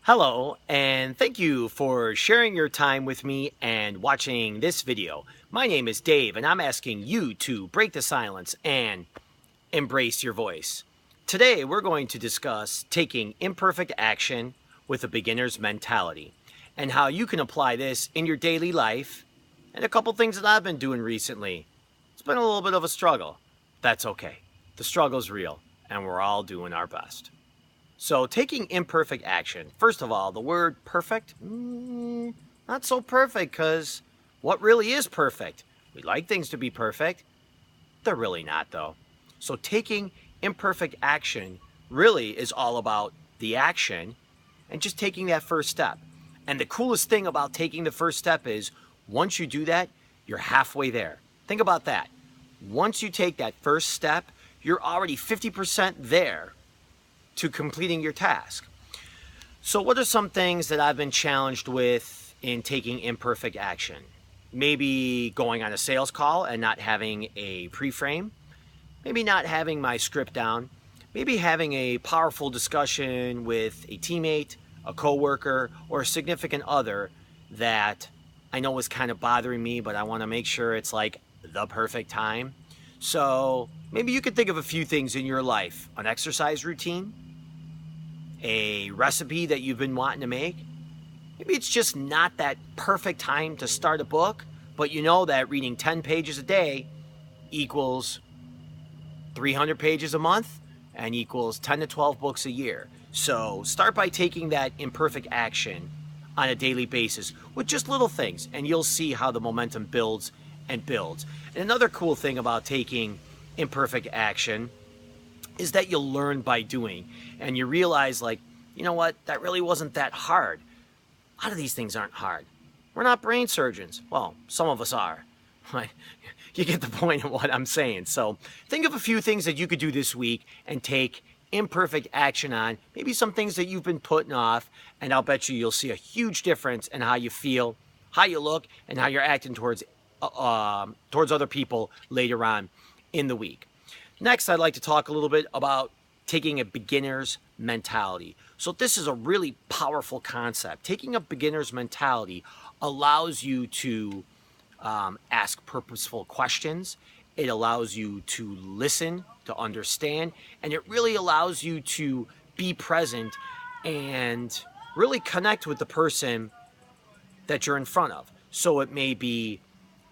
Hello, and thank you for sharing your time with me and watching this video. My name is Dave, and I'm asking you to break the silence and embrace your voice. Today, we're going to discuss taking imperfect action with a beginner's mentality and how you can apply this in your daily life and a couple things that I've been doing recently. It's been a little bit of a struggle. That's okay. The struggle's real, and we're all doing our best. So, taking imperfect action. First of all, the word perfect, not so perfect, because what really is perfect? We like things to be perfect. They're really not, though. So, taking imperfect action really is all about the action and just taking that first step. And the coolest thing about taking the first step is once you do that, you're halfway there. Think about that. Once you take that first step, you're already 50% there to completing your task. So what are some things that I've been challenged with in taking imperfect action? Maybe going on a sales call and not having a pre-frame, maybe not having my script down, maybe having a powerful discussion with a teammate, a coworker, or a significant other that I know is kind of bothering me, but I want to make sure it's like the perfect time. So maybe you could think of a few things in your life: an exercise routine, a recipe that you've been wanting to make. Maybe it's just not that perfect time to start a book, but you know that reading 10 pages a day equals 300 pages a month and equals 10 to 12 books a year. So start by taking that imperfect action on a daily basis with just little things, and you'll see how the momentum builds and builds. And another cool thing about taking imperfect action is that you'll learn by doing, and you realize, like, you know what, that really wasn't that hard. A lot of these things aren't hard. We're not brain surgeons. Well, some of us are. You get the point of what I'm saying. So think of a few things that you could do this week and take imperfect action on, maybe some things that you've been putting off, and I'll bet you'll see a huge difference in how you feel, how you look, and how you're acting towards other people later on in the week. Next, I'd like to talk a little bit about taking a beginner's mentality. So this is a really powerful concept. Taking a beginner's mentality allows you to ask purposeful questions. It allows you to listen, to understand, and it really allows you to be present and really connect with the person that you're in front of. So it may be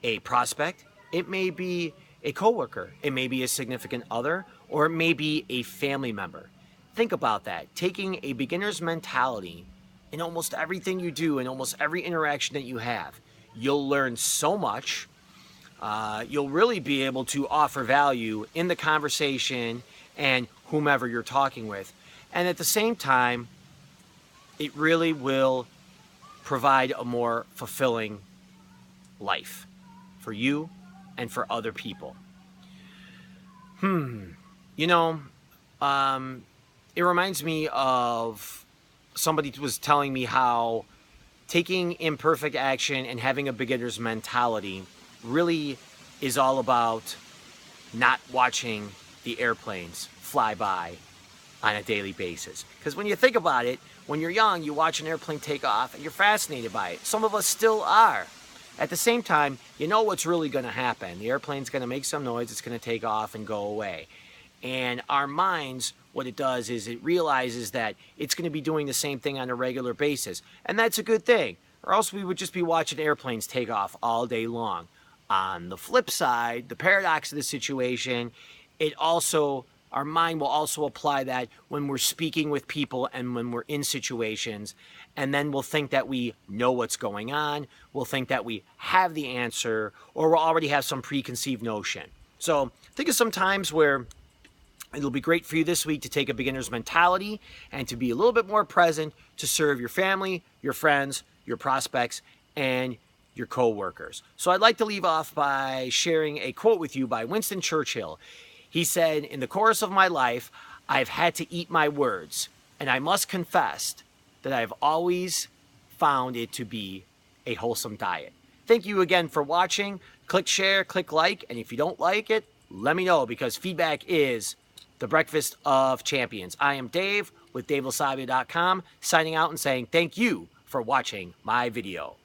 a prospect, it may be a coworker, it may be a significant other, or it may be a family member. Think about that. Taking a beginner's mentality in almost everything you do, in almost every interaction that you have, you'll learn so much. You'll really be able to offer value in the conversation and whomever you're talking with. And at the same time, it really will provide a more fulfilling life for you and for other people. You know, it reminds me of somebody was telling me how taking imperfect action and having a beginner's mentality really is all about not watching the airplanes fly by on a daily basis. Because when you think about it, when you're young, you watch an airplane take off and you're fascinated by it. Some of us still are. At the same time, you know what's really going to happen. The airplane's going to make some noise, it's going to take off and go away. And our minds, what it does is it realizes that it's going to be doing the same thing on a regular basis. And that's a good thing. Or else we would just be watching airplanes take off all day long. On the flip side, the paradox of the situation, our mind will also apply that when we're speaking with people and when we're in situations, and then we'll think that we know what's going on, we'll think that we have the answer, or we'll already have some preconceived notion. So think of some times where it'll be great for you this week to take a beginner's mentality and to be a little bit more present to serve your family, your friends, your prospects, and your co-workers. So I'd like to leave off by sharing a quote with you by Winston Churchill. He said, "In the course of my life, I've had to eat my words, and I must confess that I've always found it to be a wholesome diet." Thank you again for watching. Click share, click like, and if you don't like it, let me know, because feedback is the breakfast of champions. I am Dave. with DaveLoSavio.com, signing out and saying thank you for watching my video.